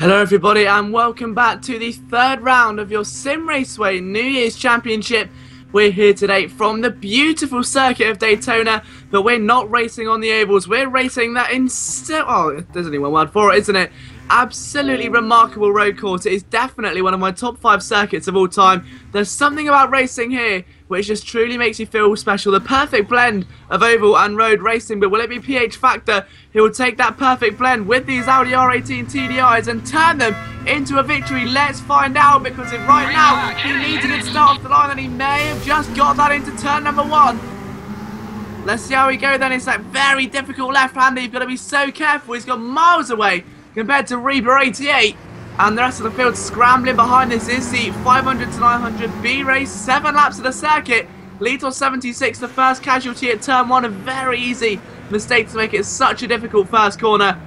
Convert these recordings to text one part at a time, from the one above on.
Hello everybody and welcome back to the third round of your Sim Raceway New Year's Championship. We're here today from the beautiful circuit of Daytona, but we're not racing on the ovals. We're racing that there's only one word for it, isn't it? Absolutely remarkable road course. It is definitely one of my top 5 circuits of all time. There's something about racing here which just truly makes you feel special. The perfect blend of oval and road racing. But will it be PH Factor who will take that perfect blend with these Audi R18 TDIs and turn them into a victory? Let's find out, because right now he needs a good start off the line and he may have just got that into turn number 1. Let's see how we go then. It's that very difficult left-hander. You've got to be so careful. He's got miles away compared to Reba 88. And the rest of the field scrambling behind. This is the 500 to 900 B race. 7 laps of the circuit. Lead 76, the first casualty at turn 1. A very easy mistake to make it such a difficult first corner.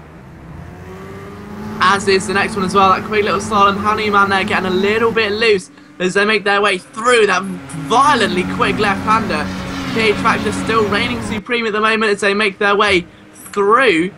As is the next one as well. That quick little slalom. Honeyman there getting a little bit loose as they make their way through that violently quick left-hander. PH Factor still reigning supreme at the moment as they make their way through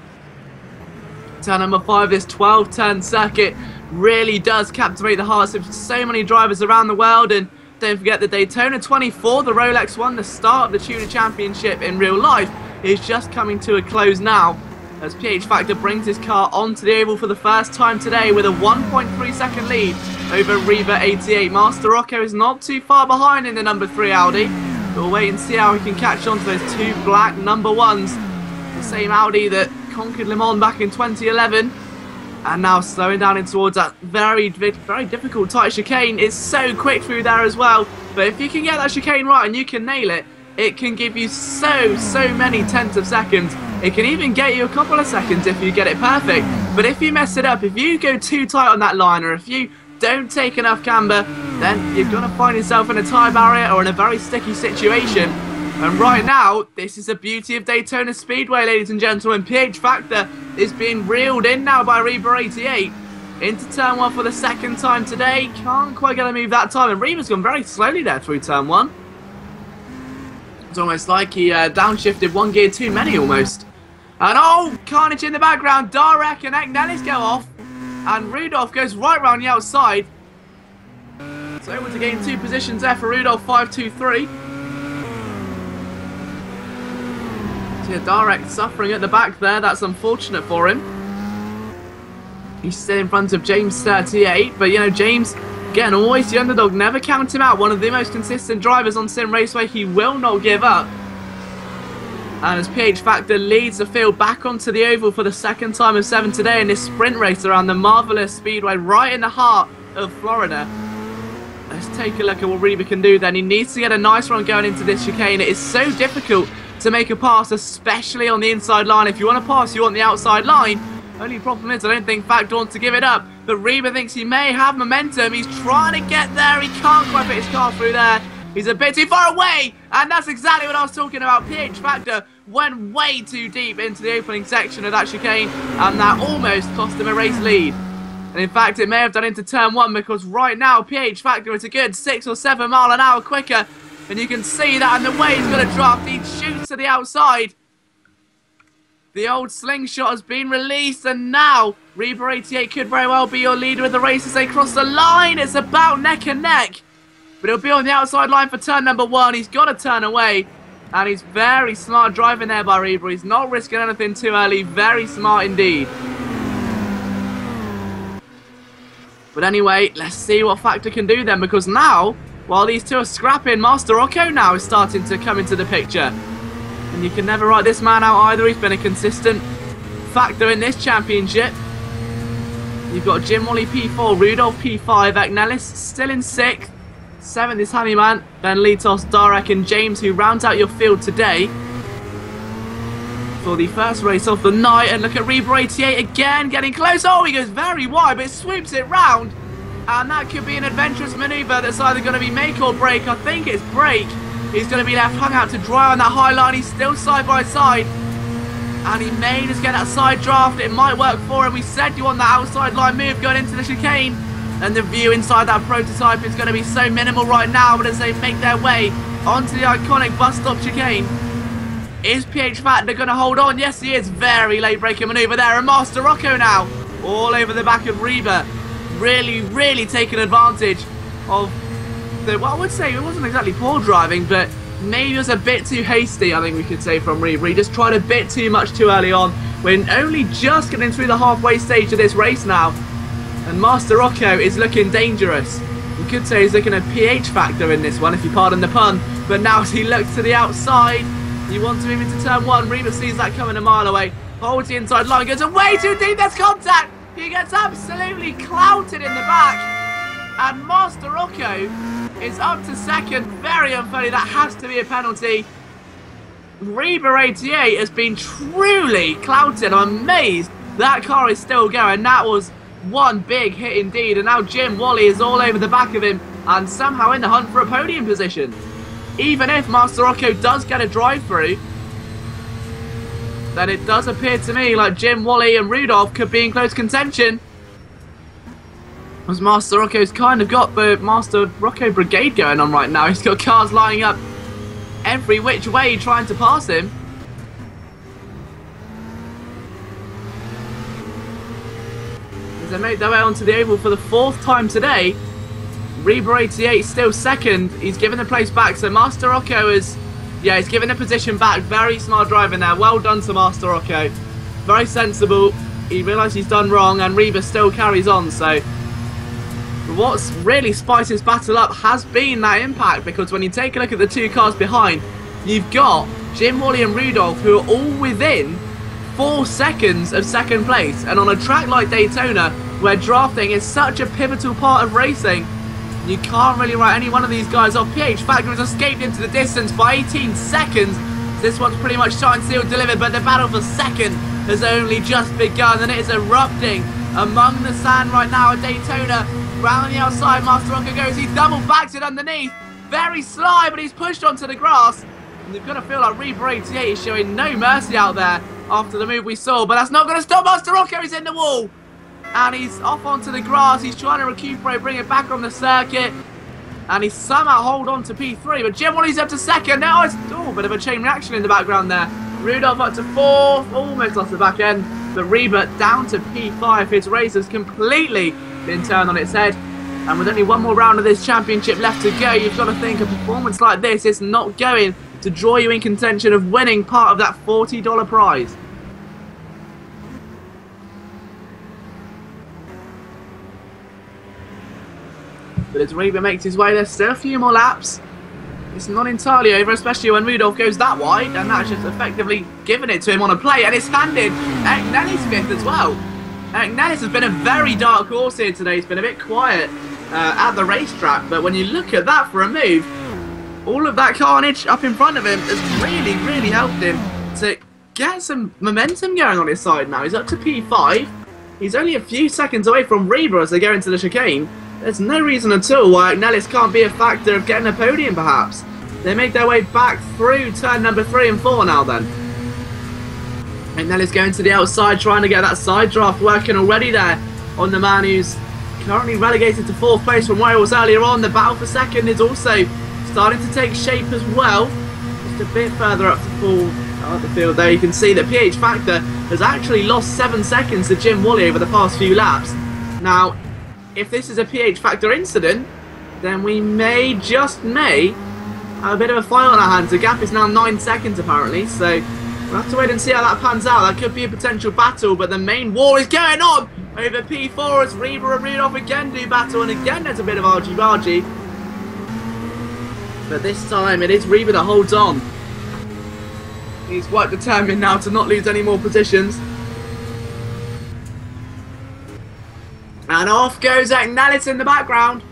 turn number 5. This 12-turn circuit really does captivate the hearts of so many drivers around the world. And don't forget the Daytona 24, the Rolex one, the start of the Tuner Championship in real life, is just coming to a close now as PH Factor brings his car onto the oval for the first time today with a 1.3 second lead over Reba 88. Master Rocco is not too far behind in the number 3 Audi. We'll wait and see how he can catch on to those 2 black number 1s. The same Audi that conquered Le Mans back in 2011. And now slowing down in towards that very difficult tight chicane. It's so quick through there as well. But if you can get that chicane right and you can nail it, it can give you so many tenths of seconds. It can even get you a couple of seconds if you get it perfect. But if you mess it up, if you go too tight on that line, or if you don't take enough camber, then you're going to find yourself in a tyre barrier or in a very sticky situation. And right now, this is the beauty of Daytona Speedway, ladies and gentlemen. PH Factor is being reeled in now by Reba 88 into turn 1 for the second time today. Can't quite get a move that time, and Reba's gone very slowly there through turn 1. It's almost like he downshifted 1 gear too many almost. And oh, carnage in the background. Darek and Eknelis go off, and Rudolph goes right round the outside. So able to gain 2 positions there for Rudolph, 5-2-3. Yeah, Darek suffering at the back there. That's unfortunate for him. He's still in front of James 38, but you know, James, again, always the underdog. Never count him out. One of the most consistent drivers on Sim Raceway. He will not give up. And as PH Factor leads the field back onto the oval for the second time of 7 today in this sprint race around the marvellous speedway right in the heart of Florida. Let's take a look at what Reba can do then. He needs to get a nice run going into this chicane. It is so difficult to make a pass, especially on the inside line. If you want to pass, you want the outside line. Only problem is I don't think Factor wants to give it up, but Reba thinks he may have momentum. He's trying to get there. He can't quite fit his car through there. He's a bit too far away, and that's exactly what I was talking about. PH Factor went way too deep into the opening section of that chicane, and that almost cost him a race lead. And in fact, it may have done into turn 1, because right now PH Factor is a good 6 or 7 mile an hour quicker. And you can see that in the way he's going to draft. He shoots to the outside. The old slingshot has been released, and now Reba 88 could very well be your leader of the race as they cross the line. It's about neck and neck. But he'll be on the outside line for turn number 1. He's got to turn away. And he's very smart driving there by Reba. He's not risking anything too early. Very smart indeed. But anyway, let's see what Factor can do then, because now, while these two are scrapping, Master Rocco now is starting to come into the picture. And you can never write this man out either. He's been a consistent factor in this championship. You've got Jim Wally P4, Rudolph P5, Eknelis still in 6th. 7th is Honeyman, then Litos, Darek and James, who rounds out your field today for the first race of the night. And look at Reba 88 again, getting close. Oh, he goes very wide, but it swoops it round. And that could be an adventurous manoeuvre that's either going to be make or break. I think it's break. He's going to be left hung out to dry on that high line. He's still side by side. And he may just get that side draft. It might work for him. We said you want that outside line move going into the chicane. And the view inside that prototype is going to be so minimal right now. But as they make their way onto the iconic bus stop chicane, is PH Factor going to hold on? Yes, he is. Very late braking manoeuvre there. And Master Rocco now all over the back of Reba. Really taking advantage of the, well, I would say it wasn't exactly poor driving, but maybe it was a bit too hasty, I think we could say, from Reba. He just tried a bit too much too early on. We're only just getting through the halfway stage of this race now, and Master Rocco is looking dangerous. You could say he's looking a pH factor in this one, if you pardon the pun. But now as he looks to the outside, he wants to move into turn one. Reba sees that coming a mile away, holds the inside line, goes way too deep, there's contact! He gets absolutely clouted in the back, and Master Rocco is up to second. Very unfairly, that has to be a penalty. Reba 88 has been truly clouted. I'm amazed that car is still going. That was one big hit indeed, and now Jim Wally is all over the back of him and somehow in the hunt for a podium position. Even if Master Rocco does get a drive through, then it does appear to me like Jim Wally and Rudolph could be in close contention, as Master Rocco's kind of got the Master Rocco brigade going on right now. He's got cars lining up every which way trying to pass him. As they make their way onto the oval for the fourth time today, Reba 88 still second. He's given the place back, so Master Rocco is, yeah, he's given the position back. Very smart driving there. Well done to Master Rocco. Very sensible. He realised he's done wrong, and Reba still carries on. So what's really spiced this battle up has been that impact, because when you take a look at the two cars behind, you've got Jim Wally and Rudolph, who are all within 4 seconds of second place. And on a track like Daytona, where drafting is such a pivotal part of racing, you can't really write any one of these guys off. PH Factor has escaped into the distance by 18 seconds. This one's pretty much shot and sealed delivered, but the battle for second has only just begun, and it is erupting among the sand right now at Daytona. Round the outside, Master Rocco goes. He double backs it underneath. Very sly, but he's pushed onto the grass. And you've got to feel like Reba 88 is showing no mercy out there after the move we saw. But that's not going to stop Master Rocco. He's in the wall. And he's off onto the grass. He's trying to recuperate, bring it back on the circuit. And he's somehow hold on to P3. But Jim Wally's up to second. Now it's a bit of a chain reaction in the background there. Rudolph up to fourth. Almost lost the back end. But Reba down to P5. His race has completely been turned on its head. And with only one more round of this championship left to go, you've got to think a performance like this is not going to draw you in contention of winning part of that $40 prize. But as Reba makes his way, there's still a few more laps. It's not entirely over, especially when Rudolph goes that wide, and that's just effectively giving it to him on a play, and it's handed Eric Nelly's fifth as well. Eric Nellis has been a very dark horse here today. He's been a bit quiet at the racetrack, but when you look at that for a move, all of that carnage up in front of him has really helped him to get some momentum going on his side now. He's up to P5. He's only a few seconds away from Reba as they go into the chicane. There's no reason at all why Nellis can't be a factor of getting a podium, perhaps. They make their way back through turn number 3 and 4 now then. And Nellis going to the outside, trying to get that side draft working already there on the man who's currently relegated to 4th place from where he was earlier on. The battle for second is also starting to take shape as well. Just a bit further up the field there, you can see that PH Factor has actually lost 7 seconds to Jim Wally over the past few laps. Now, if this is a PH Factor incident, then we just may have a bit of a fight on our hands. The gap is now 9 seconds apparently, so we'll have to wait and see how that pans out. That could be a potential battle, but the main war is going on over P4 as Reba and Rudolph again do battle, and again there's a bit of argy-bargy. But this time it is Reba that holds on. He's quite determined now to not lose any more positions. And off goes Nellis in the background.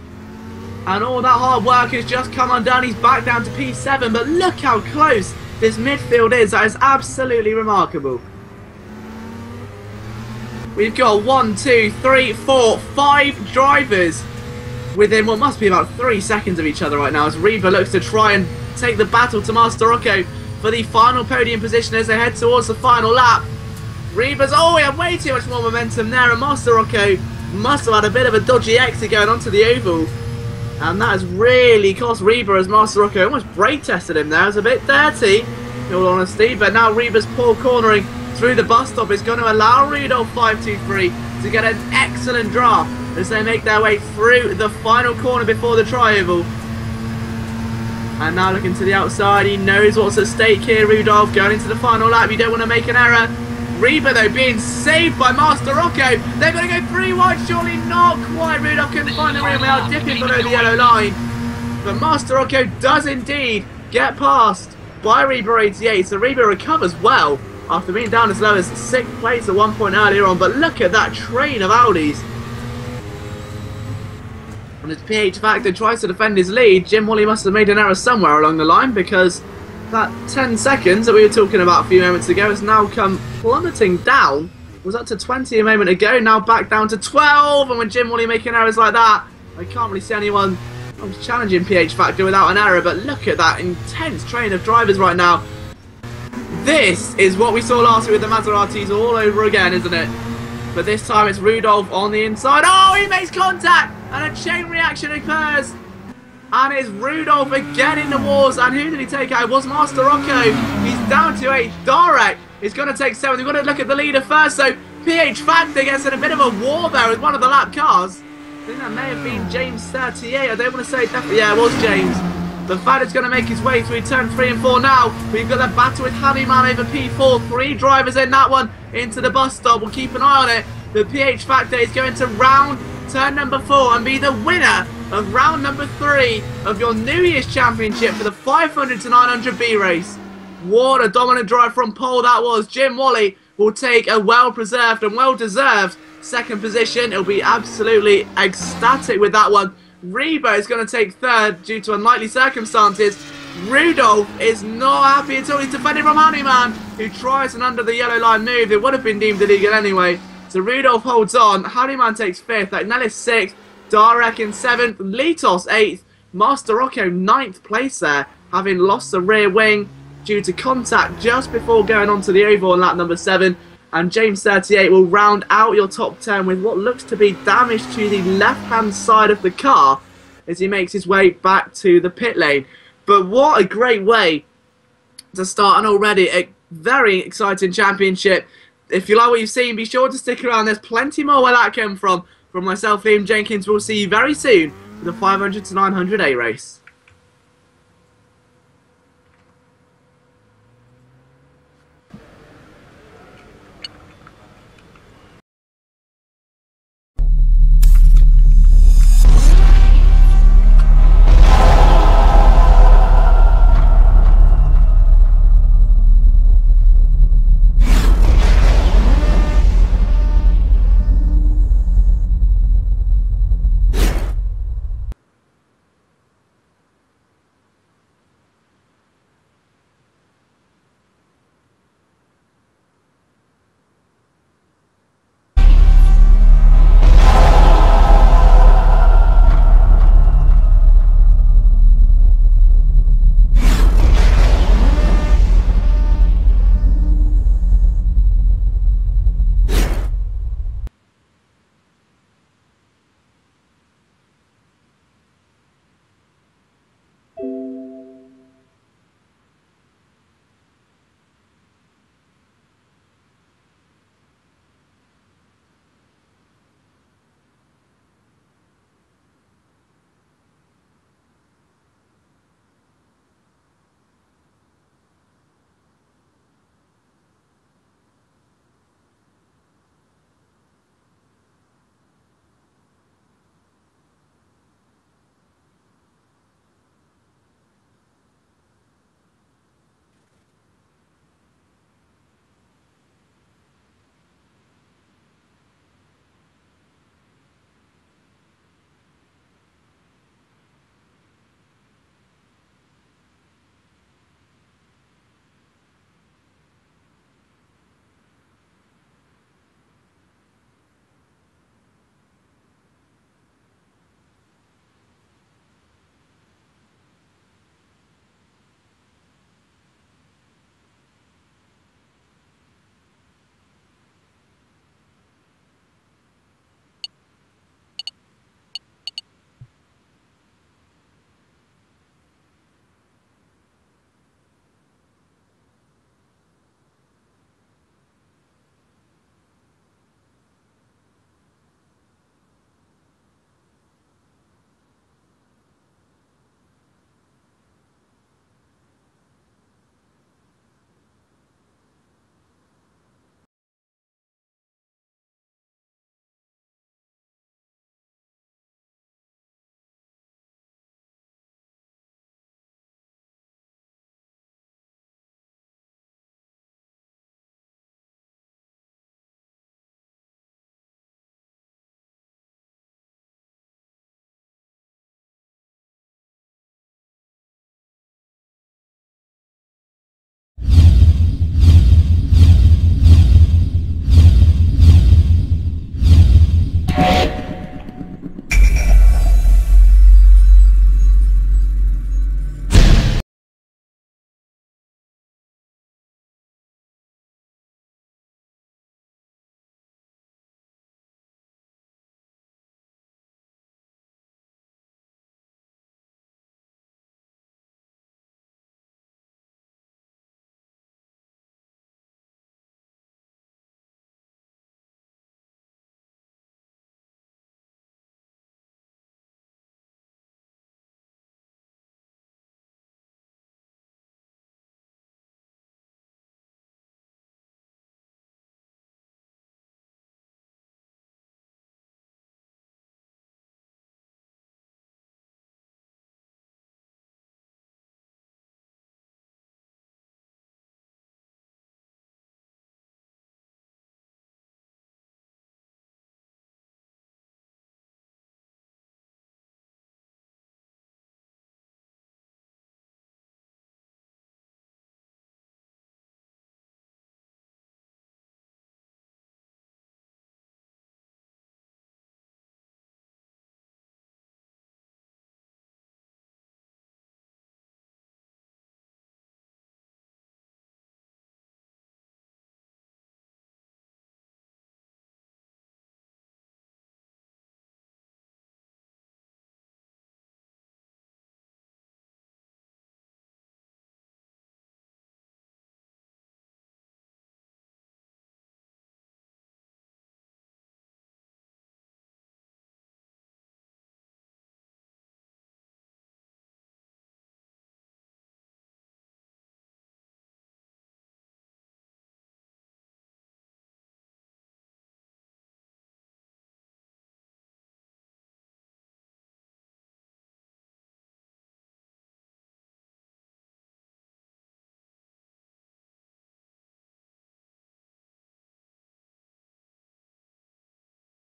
And all that hard work has just come undone. He's back down to P7, but look how close this midfield is. That is absolutely remarkable. We've got 1, 2, 3, 4, 5 drivers within what must be about 3 seconds of each other right now as Reba looks to try and take the battle to Master Rocco for the final podium position as they head towards the final lap. Reba's, we have way too much more momentum there, and Master Rocco must have had a bit of a dodgy exit going onto the oval, and that has really cost Reba as Master Rocco almost brake tested him there. It was a bit dirty in all honesty, but now Reba's poor cornering through the bus stop is going to allow Rudolph 523 to get an excellent draft as they make their way through the final corner before the tri-oval. And now looking to the outside, he knows what's at stake here. Rudolph going into the final lap, you don't want to make an error. Reba though being saved by Master Rocco. They're going to go 3 wide, surely not quite. Rudolph couldn't find the rim, they are dipping below the yellow line. But Master Rocco does indeed get past by Reba 88, so Reba recovers well after being down as low as 6th place at one point earlier on. But look at that train of Audis. And as PH Factor tries to defend his lead, Jim Wally must have made an error somewhere along the line, because that 10 seconds that we were talking about a few moments ago has now come plummeting down. It was up to 20 a moment ago, now back down to 12. And when Jim Wally making errors like that, I can't really see anyone challenging PH Factor without an error. But look at that intense train of drivers right now. This is what we saw last week with the Maseratis all over again, isn't it? But this time it's Rudolph on the inside. Oh, he makes contact! And a chain reaction occurs. And it's Rudolph again in the wars. And who did he take out? It was Master Rocco. He's down to 8th. Darek is going to take 7th. We've got to look at the leader first. So PH Factor gets in a bit of a war there with one of the lap cars. I think that may have been James 38. I don't want to say definitely. Yeah, it was James. The Factor's going to make his way through turn 3 and 4 now. We've got a battle with Honeyman over P4. 3 drivers in that one into the bus stop. We'll keep an eye on it. The PH Factor is going to round turn number 4 and be the winner of round number 3 of your New Year's Championship for the 500 to 900 B race. What a dominant drive from pole that was. Jim Wally will take a well-preserved and well-deserved 2nd position. He'll be absolutely ecstatic with that one. Reba is going to take 3rd due to unlikely circumstances. Rudolph is not happy at all. He's defending from Honeyman, who tries an under the yellow line move. It would have been deemed illegal anyway. So Rudolph holds on. Honeyman takes 5th. Agnelis 6th. Darek in 7th. Litos 8th. Master Rocco 9th place there, having lost the rear wing due to contact just before going on to the oval on lap number 7. And James 38 will round out your top 10 with what looks to be damage to the left-hand side of the car as he makes his way back to the pit lane. But what a great way to start an already a very exciting championship. If you like what you've seen, be sure to stick around. There's plenty more where that came from. From myself, Liam Jenkins, we'll see you very soon for the 500 to 900 A race.